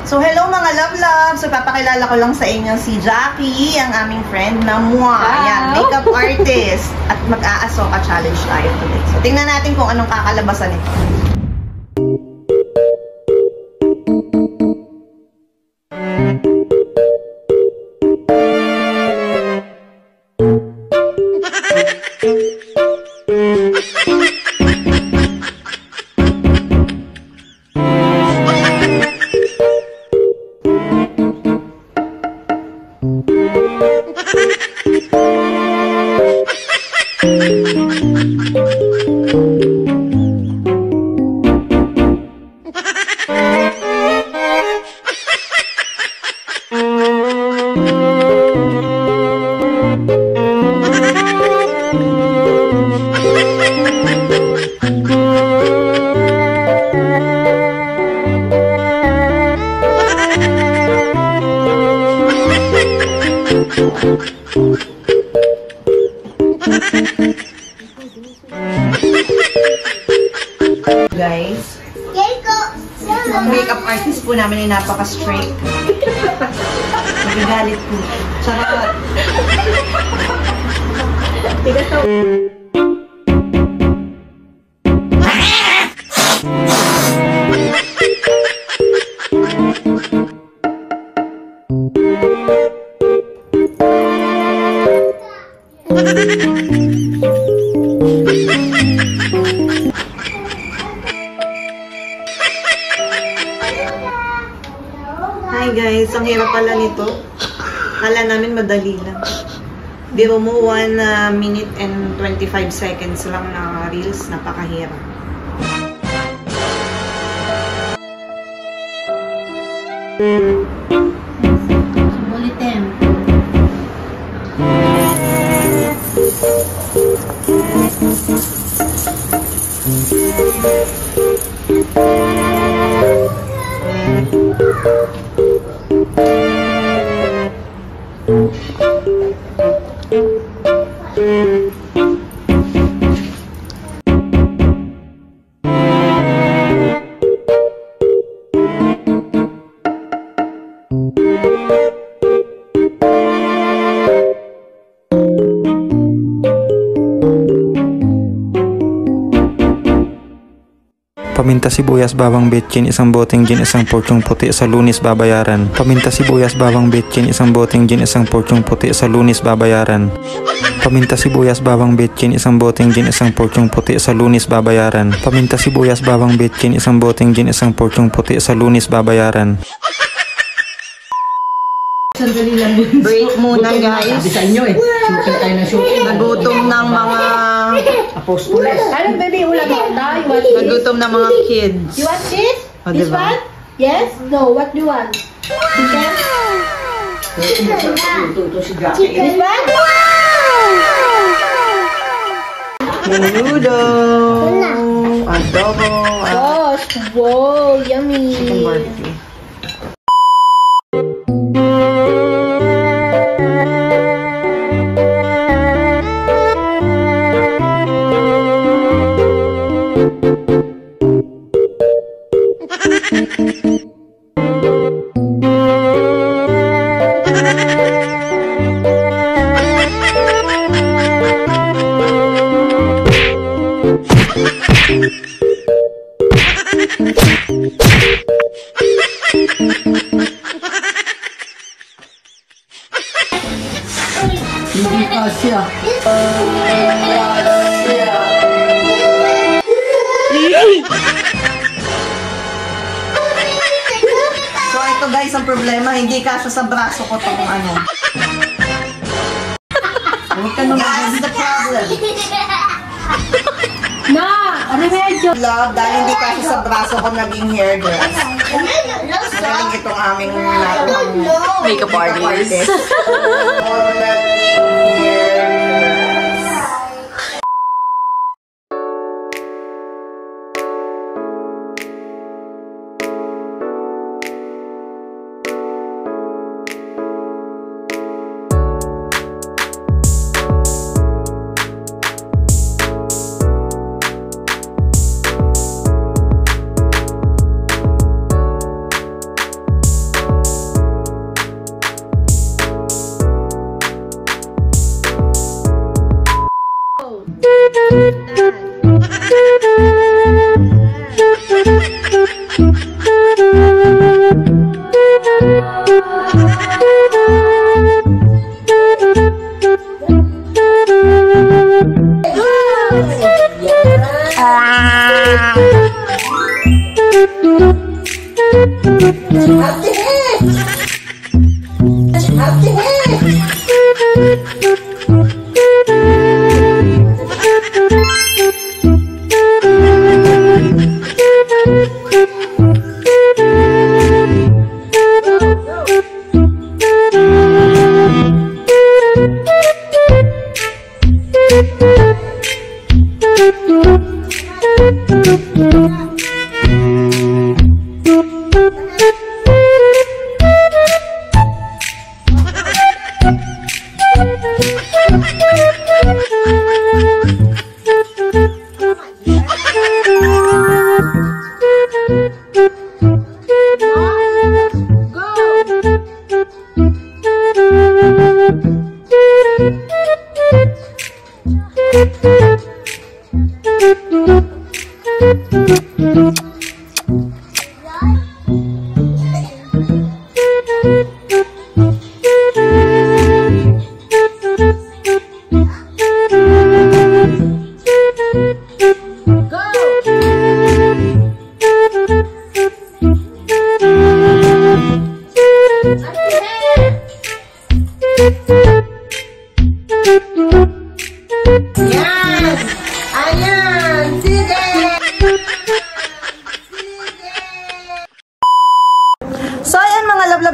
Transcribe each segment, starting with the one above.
So, hello mga love-love! So, papakilala ko lang sa inyo si Jackie, ang aming friend na Mua. Ayan, makeup artist. At mag-aasoka challenge tayo today. So, tingnan natin kung anong kakalabasan ito. Guys, ang makeup artist po namin ay napaka-straight. Nagagalit po. Charot! Hi guys, ang hirap pala nito. Kala namin madali lang. Biro mo 1 minute and 25 seconds lang na reels, napakahirap. Ulitin. Paminta sibuyas bawang betchin, isang boteng gin, isang porsyong puti, sa Lunes babayaran. Paminta sibuyas bawang betchin, isang boteng gin, isang porsyong puti, sa Lunes babayaran. Paminta sibuyas bawang betchin, isang boteng gin, isang porsyong puti, sa Lunes babayaran. Paminta sibuyas bawang betchin, isang boteng gin, isang porsyong puti, sa Lunes babayaran. Sandali lang. Break muna guys. Sabi sa inyo eh. Shooting tayo na shooting. Nagutom ng mga Apostoles. Ano baby, ulam na? You want nagutom ng mga kids. You want this? Oh, This diba? one? Yes? No, what do you want? Chicken? Ito si Jackie. This one? Menudo. Adobo. Gosh, wow, yummy. Chicken barbecue. Hindi kasya. So ito guys, ang problema, hindi kasya sa braso ko itong ano. That's the problem. Na, remedyo. Love, dahil hindi kasya sa braso ko naging hair dress. Galing itong aming makeup artist.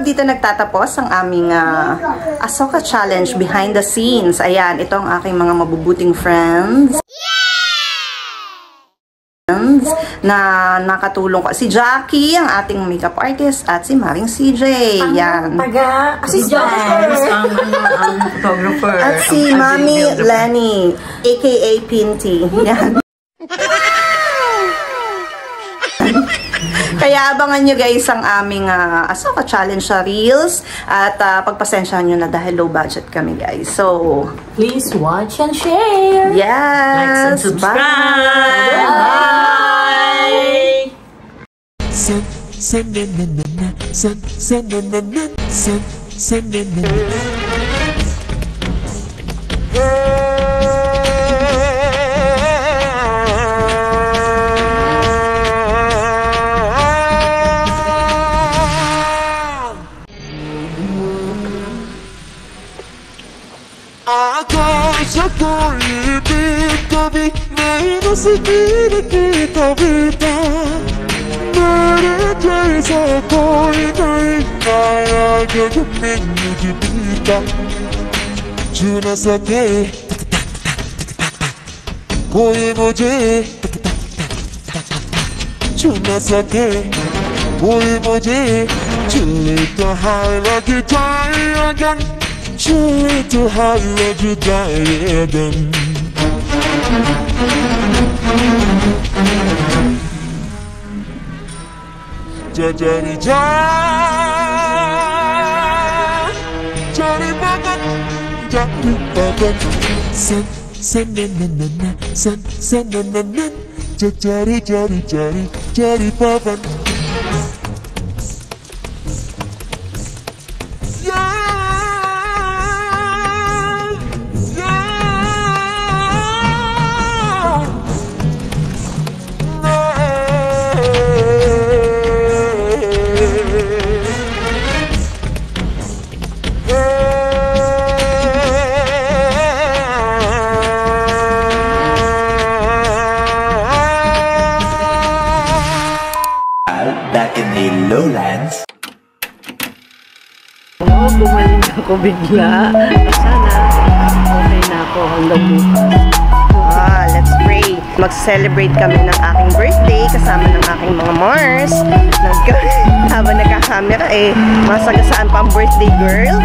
Dito nagtatapos ang aming Ahsoka Challenge behind the scenes. Ayan, ito ang aking mga mabubuting friends. Na nakatulong ko. Si Jackie, ang ating makeup artist, at si Maring CJ. Yan. Si Jackie. Ang photographer. At si Mami Lenny, aka Pinty. Yan. Kaya abangan nyo guys ang aming Ahsoka Challenge sa Reels. At pagpasensyahan nyo na dahil low budget kami guys. So, please watch and share. Yes. Like and subscribe. कोई भी कभी नहीं मुश्किल की कविता मेरे जैसा कोई नहीं आया जग में मुझे बीता छू न सके कोई मुझे छू न सके कोई मुझे चले तो हाय लगी जाए अगन चले तो हाय लगी जाए अगन Jari bagat, san na na na na, san na na na, jari bagat. Back in the lowlands. Bumalik ako bigla. Sana okay na ako hanggang bukas. Let's pray. Mag-celebrate kami ng aking birthday kasama ng aking mga Mars. Habang nagka-camera masagasaan pa ang birthday girl.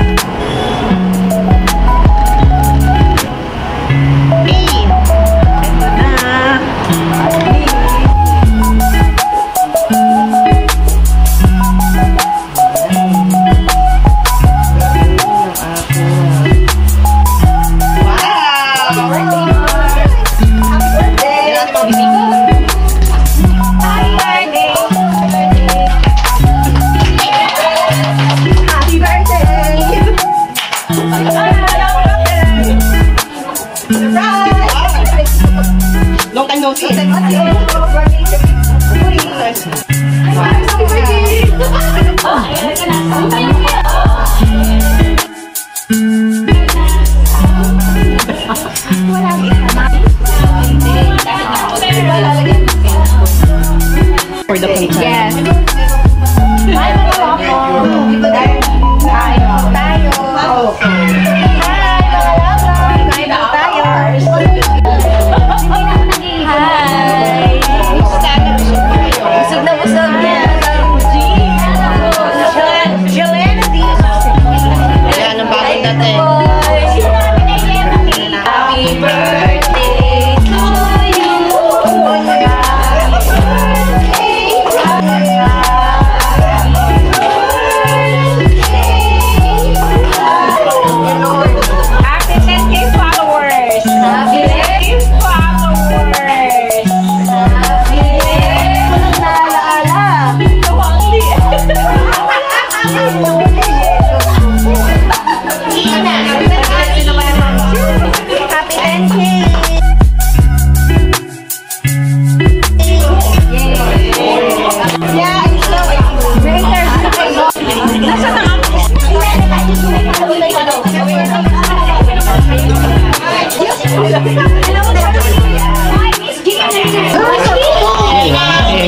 Happy 10K!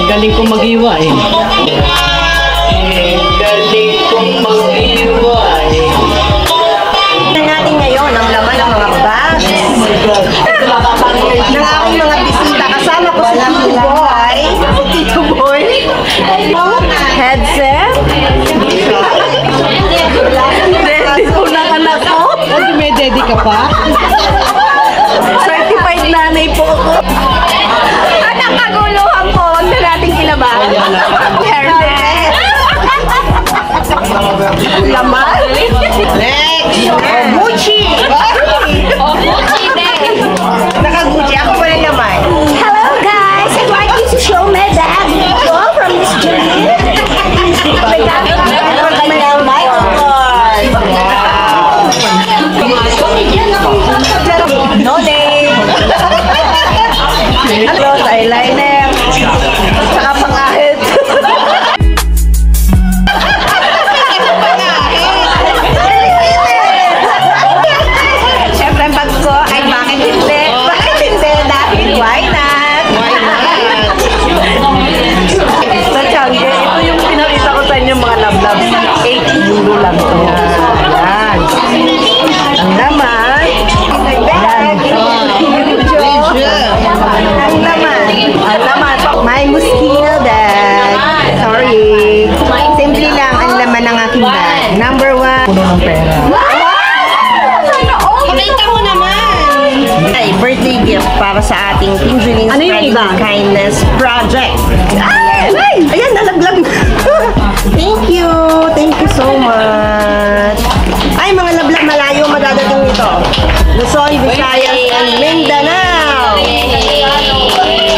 Galing kong mag-iwa eh. Galing kong mag-iwa eh. Tingnan natin ngayon ang laman ng mga bags ng aking mga bisita. Kasama ko sila Tito Boy, headset, Daddy ko ng anak ko. May daddy ka pa? Certified nanay po ako. At ang kaguluhan po, huwag na nating kilabas. Hairnet. Laman. next, Gucci. Gucci din. Naka-Gucci. Ako pa rin naman. Hello guys, I'd like you to show my bag from Miss Julie. No name. Gloss, eyeliner. Saka pangahit. Siyempre ang bag ko ay bakit hindi? Bakit hindi? Dahil why not? Why not? Sa Changi, ito yung pinakita ko sa inyo mga love-love. 8 euro lang to. Yan. Ang naman. Ang laman. My Moschino bag. Sorry. Simple lang ang laman ng aking bag. Number 1. Puno ng pera. Pakita mo naman. Ay, birthday gift para sa ating Team Julien's Ano yung Spreading iba? Kindness Project. Ayan, nalaglag. Thank you. Thank you so much. Ay, mga lablag malayo madadating nito. Luzon, Visayas, and Mindanao.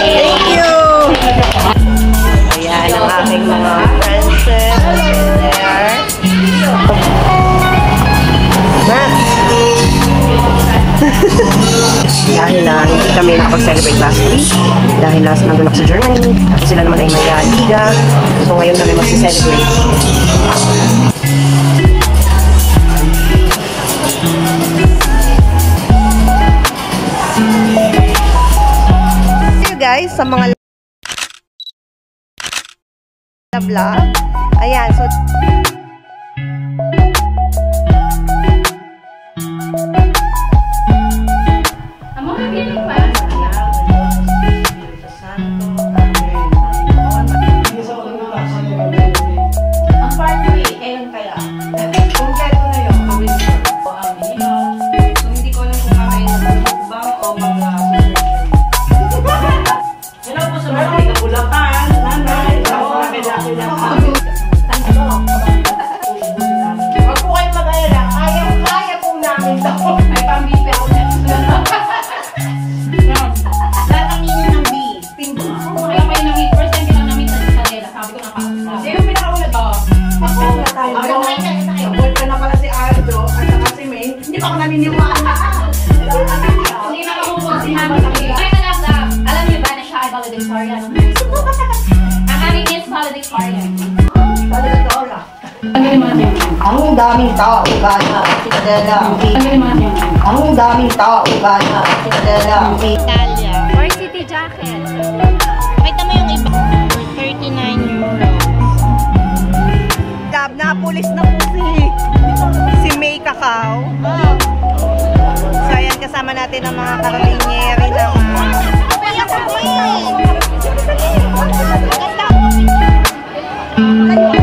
Thank you. Ayan ang aking mga friends there. Max. Dahil na hindi kami nakapag-celebrate last week, dahil last nandun ako sa Germany, at sila naman ay may liga, so ngayon kami mag-celebrate. See you guys sa mga vlog. Ayan, so Ang part 3, kailan kaya? Kompleto na yun. Gawin ko ang inihaw. So, hindi ko alam kung kakain na mag-mukbang o mag-surgery. Hello po sa mga Bulacan, nanay. Huwag po kayong mag-alala. Kaya po namin ito. Ay, pambipe ako na. Lahat ang ninyo ng beef. Pinto. Kaya kayo ng meat. First time ko lang na-meet sa Isabela. Sabi ko na pa. Sino pinakauna to? Ako na tayo. Boy ka na pala si Aldo at saka si May. Hindi pa ako naniniwala. Hindi na ako sinabi sa akin. Ay, alam niyo ba na siya ay valedictorian? Ang aming is valedictorian. Valedictorian. ang daming tao gana Cinderella. Ang daming tao gana Cinderella. Italia. Or City Jacket. Pakita mo yung iba. For 39 euros. Gab, napulis na po si May Cacao. So ayan, kasama natin ang mga karabinieri naman. Ganda ako.